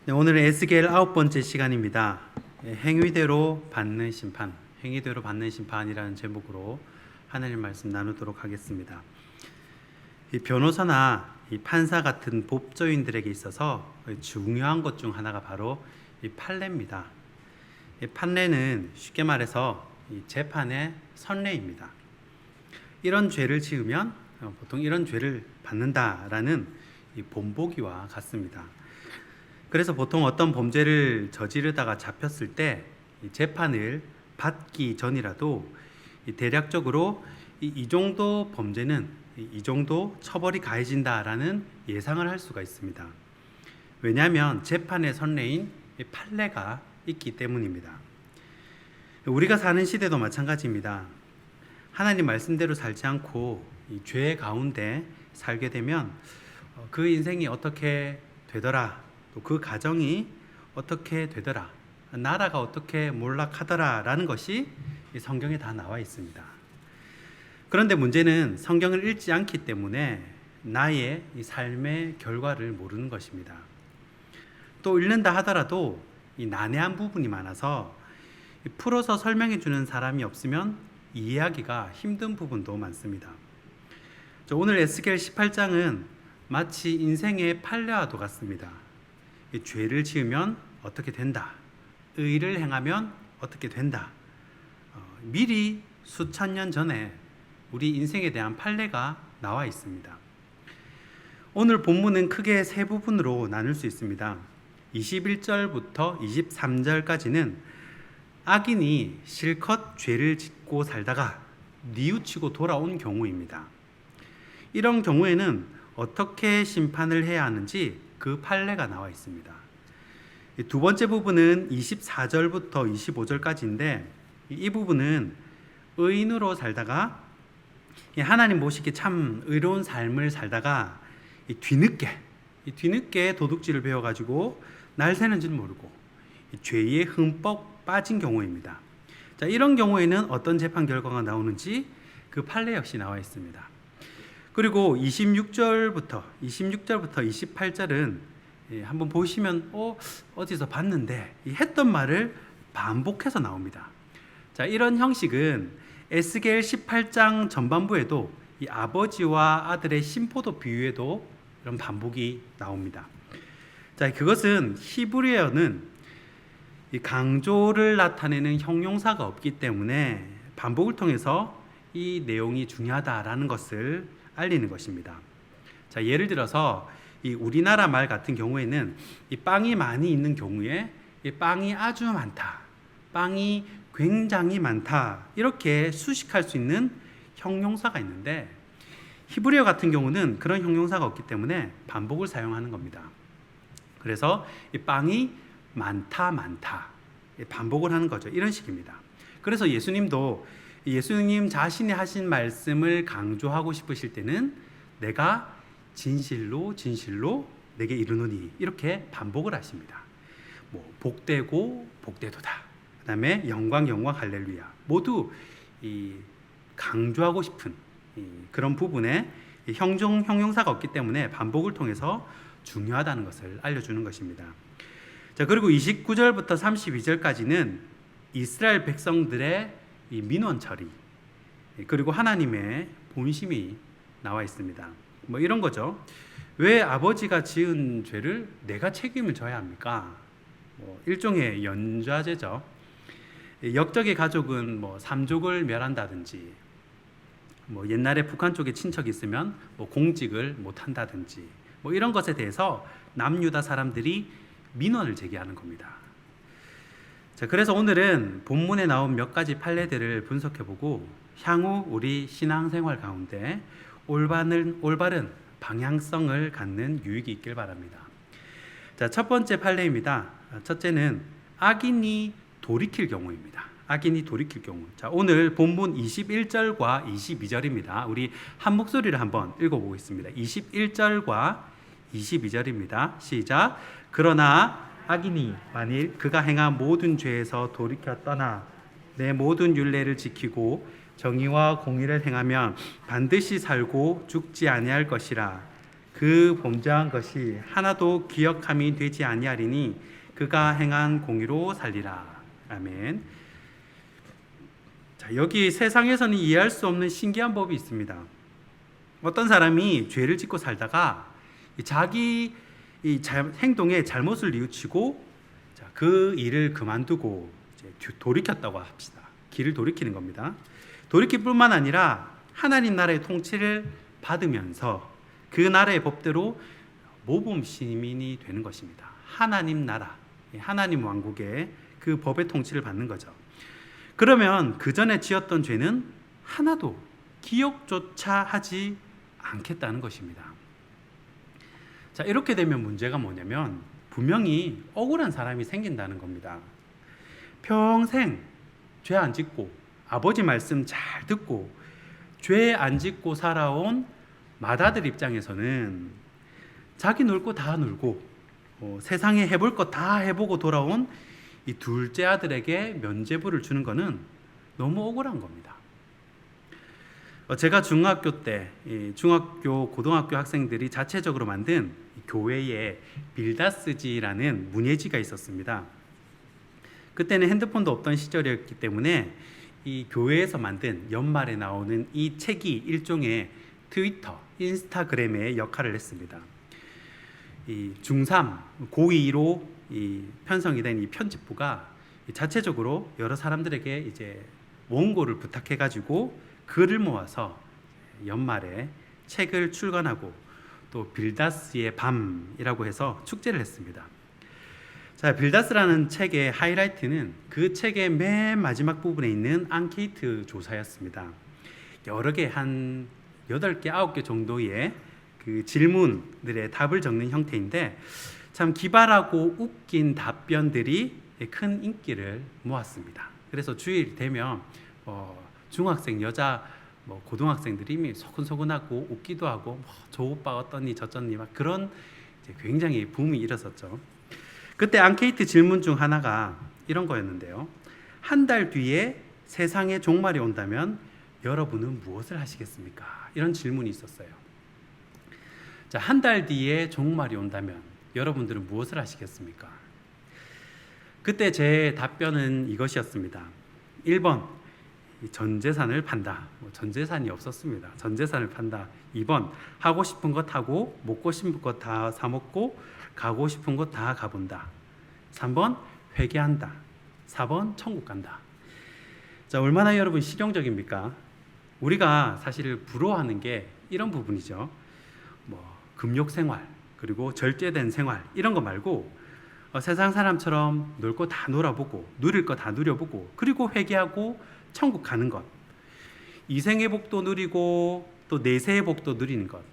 네, 오늘은 에스겔 9번째 시간입니다. 행위대로 받는 심판, 행위대로 받는 심판이라는 제목으로 하나님 말씀 나누도록 하겠습니다. 이 변호사나 이 판사 같은 법조인들에게 있어서 중요한 것 중 하나가 바로 이 판례입니다. 이 판례는 쉽게 말해서 이 재판의 선례입니다. 이런 죄를 지으면 보통 이런 죄를 받는다라는 이 본보기와 같습니다. 그래서 보통 어떤 범죄를 저지르다가 잡혔을 때 재판을 받기 전이라도 대략적으로 이 정도 범죄는 이 정도 처벌이 가해진다라는 예상을 할 수가 있습니다. 왜냐하면 재판의 선례인 판례가 있기 때문입니다. 우리가 사는 시대도 마찬가지입니다. 하나님 말씀대로 살지 않고 이 죄 가운데 살게 되면 그 인생이 어떻게 되더라, 또 그 가정이 어떻게 되더라, 나라가 어떻게 몰락하더라라는 것이 성경에 다 나와 있습니다. 그런데 문제는 성경을 읽지 않기 때문에 나의 이 삶의 결과를 모르는 것입니다. 또 읽는다 하더라도 이 난해한 부분이 많아서 풀어서 설명해 주는 사람이 없으면 이해하기가 힘든 부분도 많습니다. 오늘 에스겔 18장은 마치 인생의 판례와도 같습니다. 죄를 지으면 어떻게 된다, 의를 행하면 어떻게 된다, 미리 수천 년 전에 우리 인생에 대한 판례가 나와 있습니다. 오늘 본문은 크게 세 부분으로 나눌 수 있습니다. 21절부터 23절까지는 악인이 실컷 죄를 짓고 살다가 뉘우치고 돌아온 경우입니다. 이런 경우에는 어떻게 심판을 해야 하는지 그 판례가 나와 있습니다. 두 번째 부분은 24절부터 25절까지인데 이 부분은 의인으로 살다가 하나님 보시기에 참 의로운 삶을 살다가 뒤늦게 도둑질을 배워가지고 날 새는 줄 모르고 죄에 흠뻑 빠진 경우입니다. 자, 이런 경우에는 어떤 재판 결과가 나오는지 그 판례 역시 나와 있습니다. 그리고 26절부터 28절은 한번 보시면 어디서 봤는데 했던 말을 반복해서 나옵니다. 자, 이런 형식은 에스겔 18장 전반부에도 이 아버지와 아들의 심포도 비유에도 이런 반복이 나옵니다. 자, 그것은 히브리어는 이 강조를 나타내는 형용사가 없기 때문에 반복을 통해서 이 내용이 중요하다라는 것을 알리는 것입니다. 자, 예를 들어서 이 우리나라 말 같은 경우에는 이 빵이 많이 있는 경우에 이 빵이 아주 많다, 빵이 굉장히 많다, 이렇게 수식할 수 있는 형용사가 있는데 히브리어 같은 경우는 그런 형용사가 없기 때문에 반복을 사용하는 겁니다. 그래서 이 빵이 많다 반복을 하는 거죠. 이런 식입니다. 그래서 예수님 자신이 하신 말씀을 강조하고 싶으실 때는 내가 진실로 내게 이르노니 이렇게 반복을 하십니다. 복되고 복되도다, 그 다음에 영광 할렐루야, 모두 이 강조하고 싶은 그런 부분에 형용사가 없기 때문에 반복을 통해서 중요하다는 것을 알려주는 것입니다. 자, 그리고 29절부터 32절까지는 이스라엘 백성들의 이 민원 처리, 그리고 하나님의 본심이 나와 있습니다. 이런 거죠. 왜 아버지가 지은 죄를 내가 책임을 져야 합니까? 일종의 연좌제죠. 역적의 가족은 3족을 멸한다든지, 옛날에 북한 쪽에 친척이 있으면 공직을 못 한다든지, 이런 것에 대해서 남유다 사람들이 민원을 제기하는 겁니다. 자, 그래서 오늘은 본문에 나온 몇 가지 판례들을 분석해보고 향후 우리 신앙생활 가운데 올바른 방향성을 갖는 유익이 있길 바랍니다. 자, 첫 번째 판례입니다. 첫째는 악인이 돌이킬 경우입니다. 악인이 돌이킬 경우. 자, 오늘 본문 21절과 22절입니다. 우리 한 목소리를 한번 읽어보겠습니다. 21절과 22절입니다. 시작. 그러나 악인이 만일 그가 행한 모든 죄에서 돌이켜 떠나 내 모든 율례를 지키고 정의와 공의를 행하면 반드시 살고 죽지 아니할 것이라. 그 범죄한 것이 하나도 기억함이 되지 아니하리니 그가 행한 공의로 살리라. 아멘. 자, 여기 세상에서는 이해할 수 없는 신기한 법이 있습니다. 어떤 사람이 죄를 짓고 살다가 자기 행동에 잘못을 뉘우치고 그 일을 그만두고 이제 돌이켰다고 합시다. 길을 돌이키는 겁니다. 돌이킬 뿐만 아니라 하나님 나라의 통치를 받으면서 그 나라의 법대로 모범 시민이 되는 것입니다. 하나님 나라, 하나님 왕국의 그 법의 통치를 받는 거죠. 그러면 그 전에 지었던 죄는 하나도 기억조차 하지 않겠다는 것입니다. 자, 이렇게 되면 문제가 뭐냐면 분명히 억울한 사람이 생긴다는 겁니다. 평생 죄 안 짓고 아버지 말씀 잘 듣고 죄 안 짓고 살아온 맏아들 입장에서는 자기 놀 거 다 놀고 세상에 해볼 거 다 해보고 돌아온 이 둘째 아들에게 면죄부를 주는 것은 너무 억울한 겁니다. 제가 중학교 때 중학교 고등학교 학생들이 자체적으로 만든 교회에 빌다스지라는 문예지가 있었습니다. 그때는 핸드폰도 없던 시절이었기 때문에 이 교회에서 만든 연말에 나오는 이 책이 일종의 트위터, 인스타그램의 역할을 했습니다. 이 중3, 고2로 편성이 된 이 편집부가 자체적으로 여러 사람들에게 이제 원고를 부탁해가지고 글을 모아서 연말에 책을 출간하고 또 빌다스의 밤이라고 해서 축제를 했습니다. 자, 빌다스라는 책의 하이라이트는 그 책의 맨 마지막 부분에 있는 앙케이트 조사였습니다. 여러 개, 한 8개, 9개 정도의 그 질문들의 답을 적는 형태인데 참 기발하고 웃긴 답변들이 큰 인기를 모았습니다. 그래서 주일 되면 중학생 여자 고등학생들이 소근소근하고 웃기도 하고 저 오빠 어떠니 저쩌니 막 그런 굉장히 붐이 일었었죠. 그때 앙케이트 질문 중 하나가 이런 거였는데요. 한 달 뒤에 세상에 종말이 온다면 여러분은 무엇을 하시겠습니까? 이런 질문이 있었어요. 자, 한 달 뒤에 종말이 온다면 여러분들은 무엇을 하시겠습니까? 그때 제 답변은 이것이었습니다. 1번, 전 재산을 판다. 전 재산이 없었습니다. 전 재산을 판다. 2번, 하고 싶은 것 하고 먹고 싶은 것 다 사 먹고 가고 싶은 곳 다 가본다. 3번, 회개한다. 4번, 천국 간다. 자, 얼마나 여러분 실용적입니까? 우리가 사실 부러워하는 게 이런 부분이죠. 금욕 생활, 그리고 절제된 생활 이런 거 말고 세상 사람처럼 놀 거 다 놀아보고 누릴 거 다 누려보고 그리고 회개하고 천국 가는 것, 이생의 복도 누리고 또 내세의 복도 누리는 것,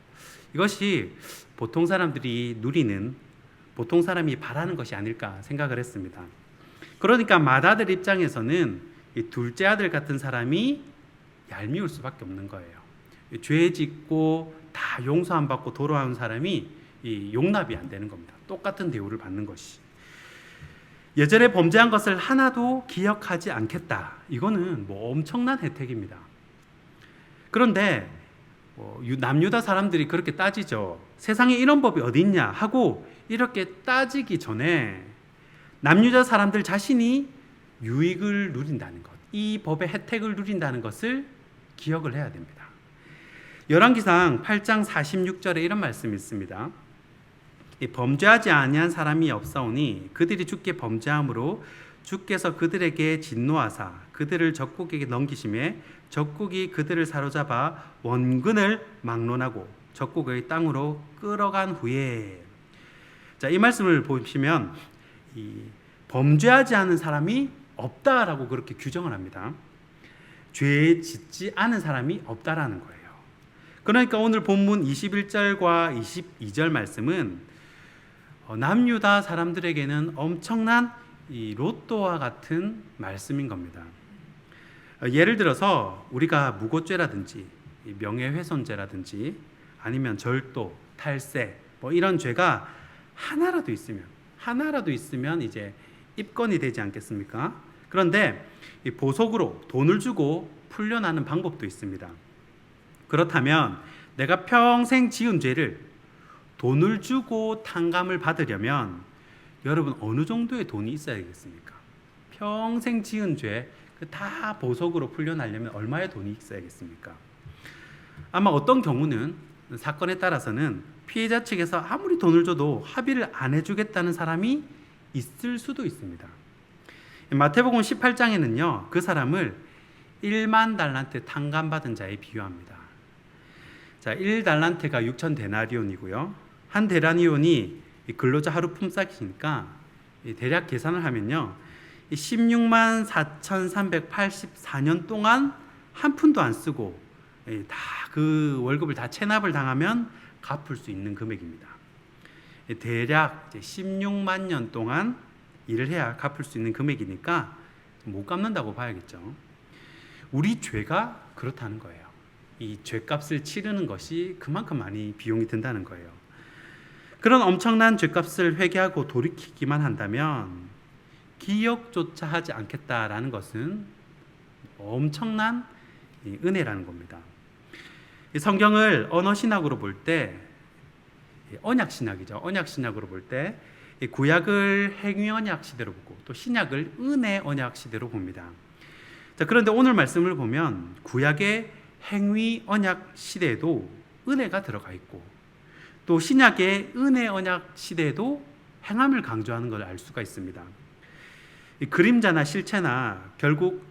이것이 보통 사람들이 누리는, 보통 사람이 바라는 것이 아닐까 생각을 했습니다. 그러니까 맏아들 입장에서는 이 둘째 아들 같은 사람이 얄미울 수밖에 없는 거예요. 죄 짓고 다 용서 안 받고 돌아온 사람이 용납이 안 되는 겁니다. 똑같은 대우를 받는 것이. 예전에 범죄한 것을 하나도 기억하지 않겠다. 이거는 엄청난 혜택입니다. 그런데 남유다 사람들이 그렇게 따지죠. 세상에 이런 법이 어디 있냐 하고 이렇게 따지기 전에 남유다 사람들 자신이 유익을 누린다는 것, 이 법의 혜택을 누린다는 것을 기억을 해야 됩니다. 열왕기상 8장 46절에 이런 말씀이 있습니다. 범죄하지 아니한 사람이 없사오니 그들이 주께 범죄함으로 주께서 그들에게 진노하사 그들을 적국에게 넘기심에 적국이 그들을 사로잡아 원근을 막론하고 적국의 땅으로 끌어간 후에. 자, 이 말씀을 보시면 범죄하지 않은 사람이 없다라고 그렇게 규정을 합니다. 죄 짓지 않은 사람이 없다라는 거예요. 그러니까 오늘 본문 21절과 22절 말씀은 남유다 사람들에게는 엄청난 이 로또와 같은 말씀인 겁니다. 예를 들어서 우리가 무고죄라든지 명예훼손죄라든지 아니면 절도, 탈세 이런 죄가 하나라도 있으면 이제 입건이 되지 않겠습니까? 그런데 이 보석으로 돈을 주고 풀려나는 방법도 있습니다. 그렇다면 내가 평생 지은 죄를 돈을 주고 탕감을 받으려면 여러분 어느 정도의 돈이 있어야 되겠습니까? 평생 지은 죄 다 보석으로 풀려나려면 얼마의 돈이 있어야겠습니까? 아마 어떤 경우는 사건에 따라서는 피해자 측에서 아무리 돈을 줘도 합의를 안 해주겠다는 사람이 있을 수도 있습니다. 마태복음 18장에는요, 그 사람을 1만 달란트 탕감받은 자에 비유합니다. 자, 1달란트가 6천 데나리온이고요. 한 데나리온이 근로자 하루 품삯이니까 대략 계산을 하면요, 16만 4,384년 동안 한 푼도 안 쓰고 다 그 월급을 다 체납을 당하면 갚을 수 있는 금액입니다. 대략 16만 년 동안 일을 해야 갚을 수 있는 금액이니까 못 갚는다고 봐야겠죠. 우리 죄가 그렇다는 거예요. 이 죄값을 치르는 것이 그만큼 많이 비용이 든다는 거예요. 그런 엄청난 죄값을 회개하고 돌이키기만 한다면 기억조차 하지 않겠다라는 것은 엄청난 은혜라는 겁니다. 성경을 언어신학으로 볼 때, 언약신학이죠. 언약신학으로 볼 때 구약을 행위언약 시대로 보고 또 신약을 은혜언약 시대로 봅니다. 자, 그런데 오늘 말씀을 보면 구약의 행위언약 시대에도 은혜가 들어가 있고 또 신약의 은혜언약 시대에도 행함을 강조하는 걸 알 수가 있습니다. 그림자나 실체나 결국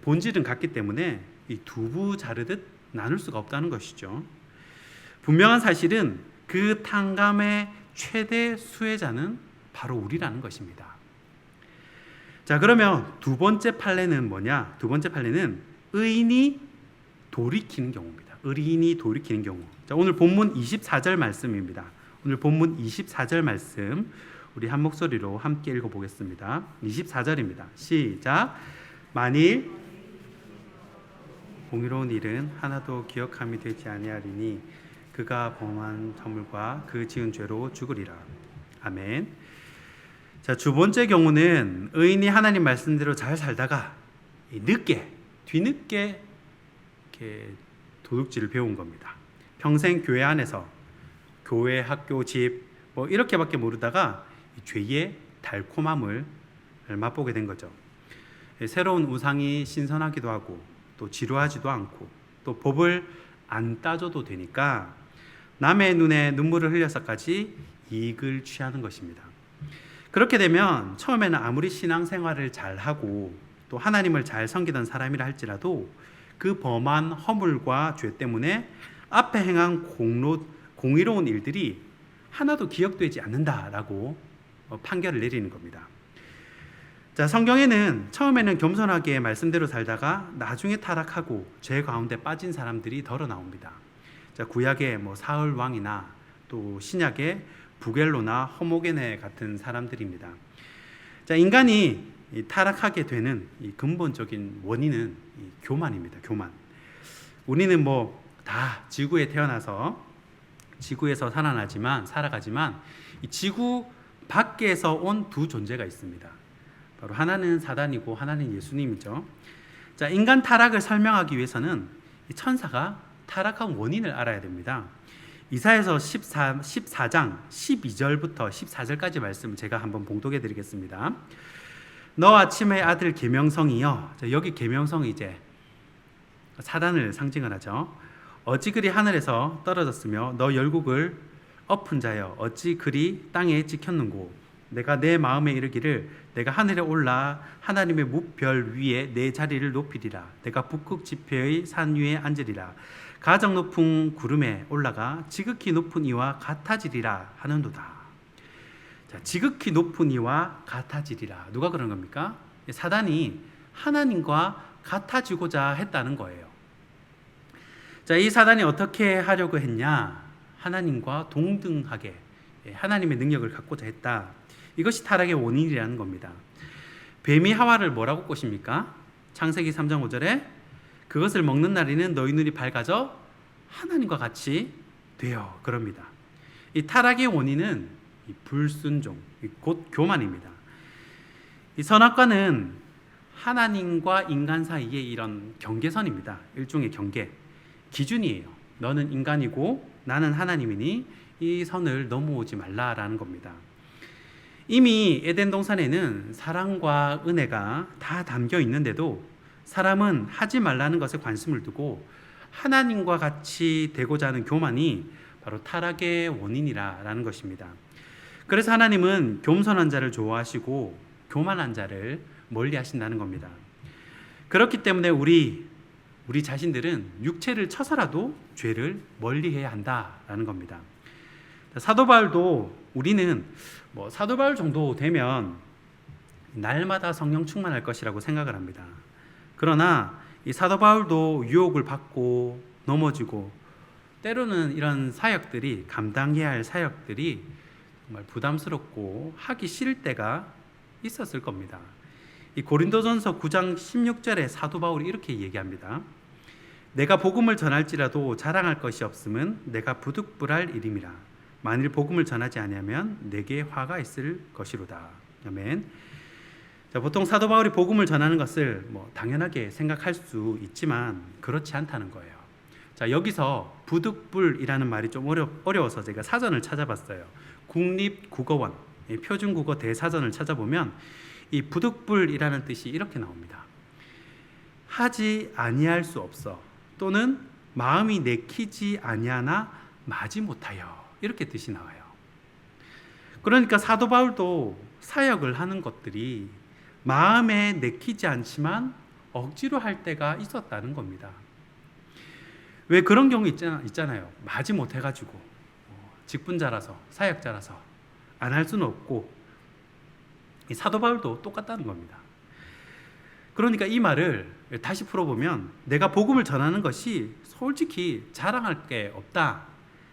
본질은 같기 때문에 이 두부 자르듯 나눌 수가 없다는 것이죠. 분명한 사실은 그 탕감의 최대 수혜자는 바로 우리라는 것입니다. 자, 그러면 두 번째 판례는 뭐냐? 두 번째 판례는 의인이 돌이키는 경우입니다. 의인이 돌이키는 경우. 자, 오늘 본문 24절 말씀입니다. 오늘 본문 24절 말씀 우리 한 목소리로 함께 읽어보겠습니다. 24절입니다. 시작. 만일 공의로운 일은 하나도 기억함이 되지 아니하리니 그가 범한 허물과 그 지은 죄로 죽으리라. 아멘. 자, 두 번째 경우는 의인이 하나님 말씀대로 잘 살다가 뒤늦게 이렇게 도둑질을 배운 겁니다. 평생 교회 안에서 교회, 학교, 집 뭐 이렇게밖에 모르다가 죄의 달콤함을 맛보게 된 거죠. 새로운 우상이 신선하기도 하고 또 지루하지도 않고 또 법을 안 따져도 되니까 남의 눈에 눈물을 흘려서까지 이익을 취하는 것입니다. 그렇게 되면 처음에는 아무리 신앙생활을 잘하고 또 하나님을 잘 섬기던 사람이라 할지라도 그 범한 허물과 죄 때문에 앞에 행한 공의로운 일들이 하나도 기억되지 않는다라고 판결을 내리는 겁니다. 자, 성경에는 처음에는 겸손하게 말씀대로 살다가 나중에 타락하고 죄 가운데 빠진 사람들이 덜어 나옵니다. 자, 구약의 사울 왕이나 또 신약의 부겔로나 허모게네 같은 사람들입니다. 자, 인간이 타락하게 되는 이 근본적인 원인은 교만입니다. 교만. 우리는 다 지구에 태어나서 지구에서 살아가지만 이 지구 밖에서 온 두 존재가 있습니다. 바로 하나는 사단이고 하나는 예수님이죠. 자, 인간 타락을 설명하기 위해서는 이 천사가 타락한 원인을 알아야 됩니다. 이사야서 14장 12절부터 14절까지 말씀을 제가 한번 봉독해 드리겠습니다. 너 아침의 아들 계명성이여. 여기 계명성이 이제 사단을 상징을 하죠. 어찌 그리 하늘에서 떨어졌으며 너 열국을 엎은 자여 어찌 그리 땅에 찍혔는고. 내가 내 마음에 이르기를 내가 하늘에 올라 하나님의 무별 위에 내 자리를 높이리라. 내가 북극 지폐의 산 위에 앉으리라. 가장 높은 구름에 올라가 지극히 높은 이와 같아지리라 하는도다. 자, 지극히 높은 이와 같아지리라. 누가 그런 겁니까? 사단이 하나님과 같아지고자 했다는 거예요. 자, 이 사단이 어떻게 하려고 했냐? 하나님과 동등하게 하나님의 능력을 갖고자 했다. 이것이 타락의 원인이라는 겁니다. 뱀이 하와를 뭐라고 꼬십니까? 창세기 3장 5절에 그것을 먹는 날에는 너희 눈이 밝아져 하나님과 같이 되어 그럽니다. 이 타락의 원인은 이 불순종, 곧 교만입니다. 이 선악과는 하나님과 인간 사이의 이런 경계선입니다. 일종의 경계, 기준이에요. 너는 인간이고 나는 하나님이니 이 선을 넘어오지 말라라는 겁니다. 이미 에덴 동산에는 사랑과 은혜가 다 담겨 있는데도 사람은 하지 말라는 것에 관심을 두고 하나님과 같이 되고자 하는 교만이 바로 타락의 원인이라는 것입니다. 그래서 하나님은 겸손한 자를 좋아하시고 교만한 자를 멀리 하신다는 겁니다. 그렇기 때문에 우리 자신들은 육체를 쳐서라도 죄를 멀리해야 한다라는 겁니다. 사도 바울도 우리는 사도 바울 정도 되면 날마다 성령 충만할 것이라고 생각을 합니다. 그러나 이 사도 바울도 유혹을 받고 넘어지고 때로는 이런 사역들이 감당해야 할 사역들이 정말 부담스럽고 하기 싫을 때가 있었을 겁니다. 이 고린도전서 9장 16절에 사도 바울이 이렇게 얘기합니다. 내가 복음을 전할지라도 자랑할 것이 없음은 내가 부득불할 일임이라. 만일 복음을 전하지 아니하면 내게 화가 있을 것이로다. 아멘. 자, 보통 사도 바울이 복음을 전하는 것을 당연하게 생각할 수 있지만 그렇지 않다는 거예요. 자, 여기서 부득불이라는 말이 좀 어려워서 제가 사전을 찾아봤어요. 국립국어원 표준국어 대사전을 찾아보면 이 부득불이라는 뜻이 이렇게 나옵니다. 하지 아니할 수 없어 또는 마음이 내키지 아니하나 마지 못하여 이렇게 뜻이 나와요. 그러니까 사도 바울도 사역을 하는 것들이 마음에 내키지 않지만 억지로 할 때가 있었다는 겁니다. 왜 그런 경우 있잖아요. 마지 못해가지고 직분자라서 사역자라서 안 할 수는 없고 이 사도 바울도 똑같다는 겁니다. 그러니까 이 말을 다시 풀어보면 내가 복음을 전하는 것이 솔직히 자랑할 게 없다.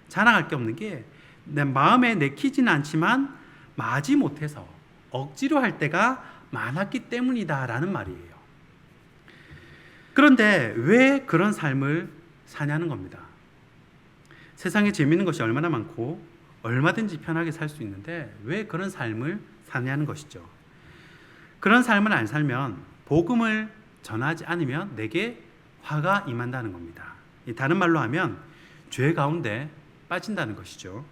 자랑할 게 없는 게 내 마음에 내키지는 않지만 마지 못해서 억지로 할 때가 많았기 때문이다라는 말이에요. 그런데 왜 그런 삶을 사냐는 겁니다. 세상에 재미있는 것이 얼마나 많고 얼마든지 편하게 살 수 있는데 왜 그런 삶을 사냐는 것이죠. 그런 삶을 안 살면 복음을 전하지 않으면 내게 화가 임한다는 겁니다. 다른 말로 하면 죄 가운데 빠진다는 것이죠.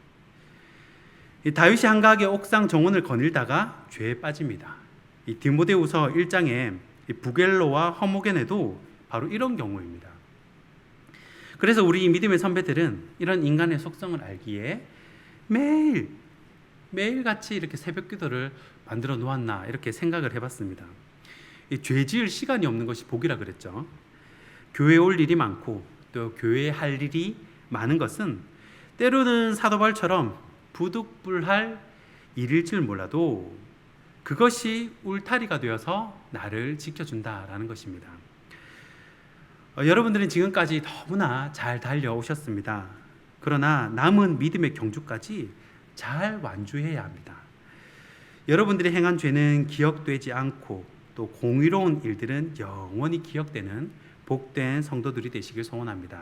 다윗이 한가하게 옥상 정원을 거닐다가 죄에 빠집니다. 디모데후서 1장에 부겔로와 허모겐에도 바로 이런 경우입니다. 그래서 우리 믿음의 선배들은 이런 인간의 속성을 알기에 매일같이 이렇게 새벽 기도를 만들어 놓았나 이렇게 생각을 해봤습니다. 죄 지을 시간이 없는 것이 복이라 그랬죠. 교회에 올 일이 많고 또 교회에 할 일이 많은 것은 때로는 사도 바울처럼 부득불할 일일 줄 몰라도 그것이 울타리가 되어서 나를 지켜준다라는 것입니다. 여러분들은 지금까지 너무나 잘 달려오셨습니다. 그러나 남은 믿음의 경주까지 잘 완주해야 합니다. 여러분들이 행한 죄는 기억되지 않고 또 공의로운 일들은 영원히 기억되는 복된 성도들이 되시길 소원합니다.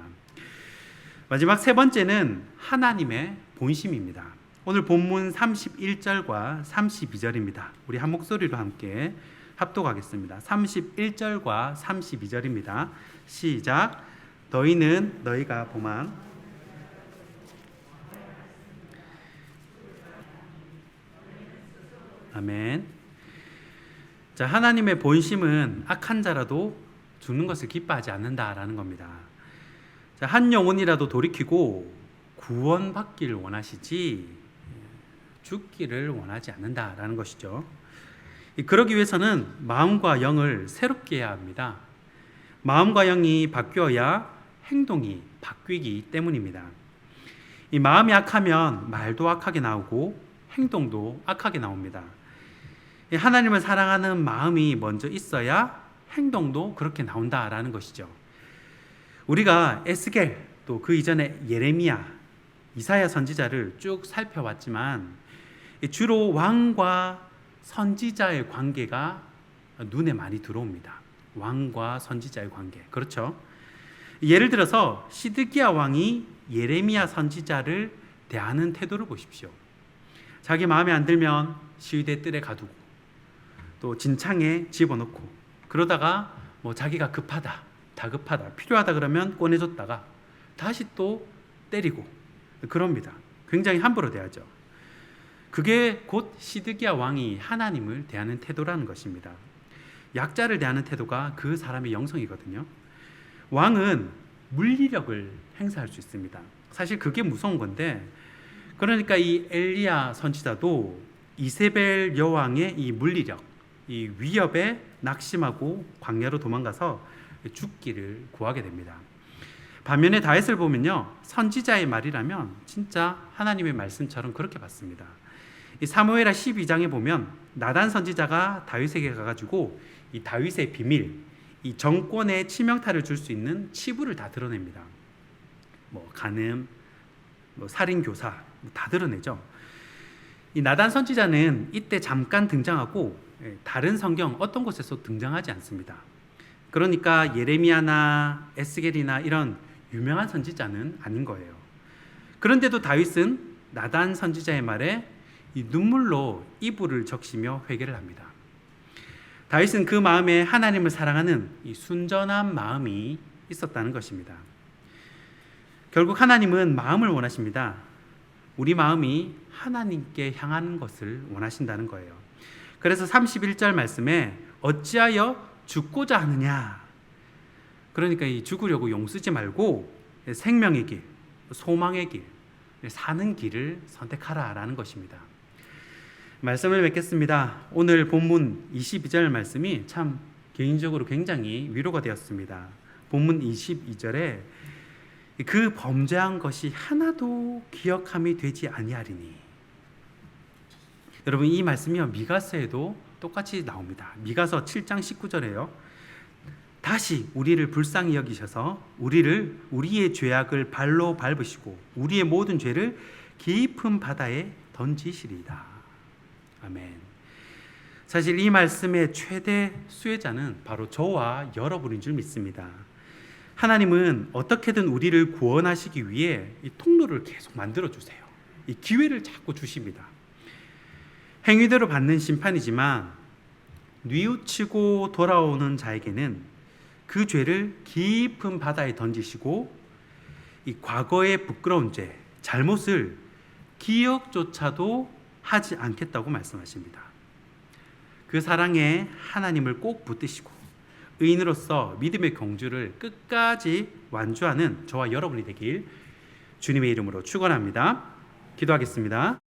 마지막 세 번째는 하나님의 본심입니다. 오늘 본문 31절과 32절입니다. 우리 한 목소리로 함께 합독하겠습니다. 31절과 32절입니다. 시작. 너희는 너희가 보만 아멘. 자, 하나님의 본심은 악한 자라도 죽는 것을 기뻐하지 않는다라는 겁니다. 자, 한 영혼이라도 돌이키고 구원받기를 원하시지 죽기를 원하지 않는다라는 것이죠. 그러기 위해서는 마음과 영을 새롭게 해야 합니다. 마음과 영이 바뀌어야 행동이 바뀌기 때문입니다. 이 마음이 악하면 말도 악하게 나오고 행동도 악하게 나옵니다. 하나님을 사랑하는 마음이 먼저 있어야 행동도 그렇게 나온다라는 것이죠. 우리가 에스겔 또 그 이전에 예레미야, 이사야 선지자를 쭉 살펴왔지만 주로 왕과 선지자의 관계가 눈에 많이 들어옵니다. 왕과 선지자의 관계. 그렇죠? 예를 들어서 시드기야 왕이 예레미야 선지자를 대하는 태도를 보십시오. 자기 마음에 안 들면 시위대 뜰에 가두고 또 진창에 집어넣고 그러다가 자기가 급하다, 다급하다, 필요하다 그러면 꺼내줬다가 다시 또 때리고 그럽니다. 굉장히 함부로 대하죠. 그게 곧 시드기야 왕이 하나님을 대하는 태도라는 것입니다. 약자를 대하는 태도가 그 사람의 영성이거든요. 왕은 물리력을 행사할 수 있습니다. 사실 그게 무서운 건데, 그러니까 이 엘리야 선지자도 이세벨 여왕의 이 물리력, 이 위협에 낙심하고 광야로 도망가서 죽기를 구하게 됩니다. 반면에 다윗을 보면요, 선지자의 말이라면 진짜 하나님의 말씀처럼 그렇게 받습니다. 이 사무엘하 12장에 보면 나단 선지자가 다윗에게 가가지고 이 다윗의 비밀, 이 정권에 치명타를 줄 수 있는 치부를 다 드러냅니다. 간음, 살인 교사 다 드러내죠. 이 나단 선지자는 이때 잠깐 등장하고 다른 성경 어떤 곳에서 등장하지 않습니다. 그러니까 예레미야나 에스겔이나 이런 유명한 선지자는 아닌 거예요. 그런데도 다윗은 나단 선지자의 말에 이 눈물로 이불을 적시며 회개를 합니다. 다윗은 그 마음에 하나님을 사랑하는 이 순전한 마음이 있었다는 것입니다. 결국 하나님은 마음을 원하십니다. 우리 마음이 하나님께 향하는 것을 원하신다는 거예요. 그래서 31절 말씀에 어찌하여 죽고자 하느냐, 그러니까 이 죽으려고 용쓰지 말고 생명의 길, 소망의 길, 사는 길을 선택하라 라는 것입니다. 말씀을 맺겠습니다. 오늘 본문 22절 말씀이 참 개인적으로 굉장히 위로가 되었습니다. 본문 22절에 그 범죄한 것이 하나도 기억함이 되지 아니하리니. 여러분, 이 말씀이요 미가서에도 똑같이 나옵니다. 미가서 7장 19절에요. 다시 우리를 불쌍히 여기셔서 우리의 죄악을 발로 밟으시고 우리의 모든 죄를 깊은 바다에 던지시리이다. 아멘. 사실 이 말씀의 최대 수혜자는 바로 저와 여러분인 줄 믿습니다. 하나님은 어떻게든 우리를 구원하시기 위해 이 통로를 계속 만들어 주세요. 이 기회를 자꾸 주십니다. 행위대로 받는 심판이지만 뉘우치고 돌아오는 자에게는 그 죄를 깊은 바다에 던지시고 이 과거의 부끄러운 죄, 잘못을 기억조차도 하지 않겠다고 말씀하십니다. 그 사랑에 하나님을 꼭 붙드시고 의인으로서 믿음의 경주를 끝까지 완주하는 저와 여러분이 되길 주님의 이름으로 축원합니다. 기도하겠습니다.